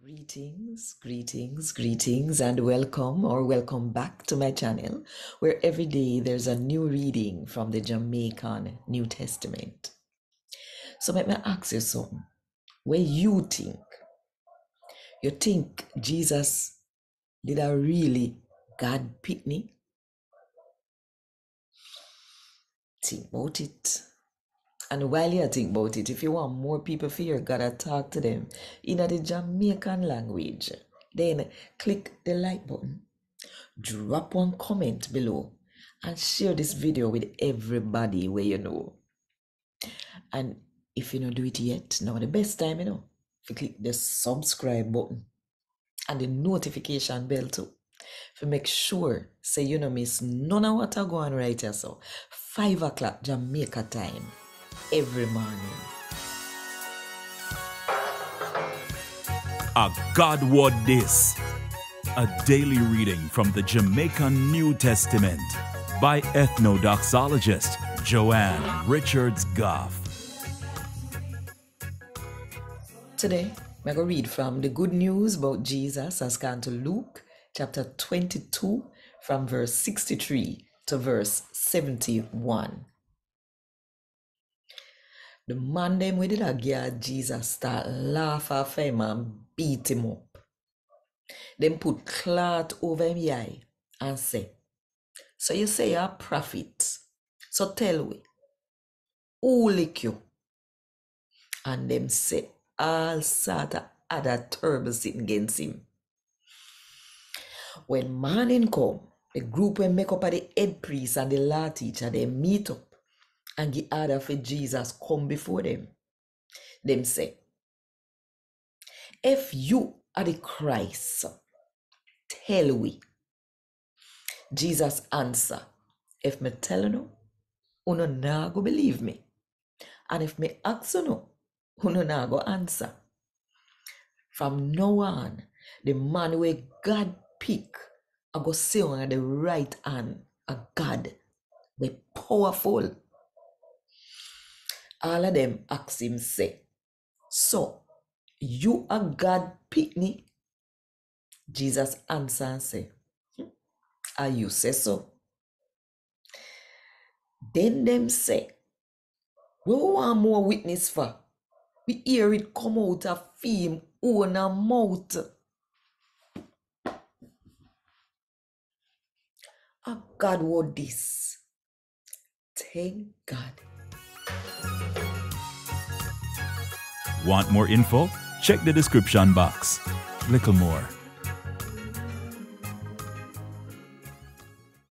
Greetings, and welcome back to my channel, where every day there's a new reading from the Jamaican New Testament. So let me ask you something. Where you think? You think Jesus did a really God picnic? Think about it. And while you think about it, if you want more people for your God to talk to them in the Jamaican language, then click the like button, drop one comment below, and share this video with everybody where you know. And if you don't do it yet, now the best time, if you click the subscribe button and the notification bell too, to make sure say you don't miss none of what I go on right here. So 5 o'clock Jamaica time every morning. A God Word This, a daily reading from the Jamaican New Testament by Ethnodoxologist Joanne Richards Goffe. Today, I'm going to read from the good news about Jesus as gone to Luke chapter 22 from verse 63 to verse 71. The man them with the gear Jesus start laugh at him and beat him up. Then put cloth over him eye and say, "So you say you're a prophet. So tell we, who lick you?" And them say all sort of other terrible things against him. When morning come, the group will make up of the head priest and the law teacher, they meet up and give order for Jesus come before them. Them say, "If you are the Christ, tell we." Jesus answer, "If me tell you, you not go believe me. And if me ask you, you not go answer. From now on, the man where God pick, I go sit on the right hand of God, we powerful." All of them ask him say, "So, you are God pick me?" Jesus answer and say, "Are you say so?" Then them say, "We want more witness for. We hear it come out of him own mouth." A God word this. Thank God. Want more info? Check the description box. Little more.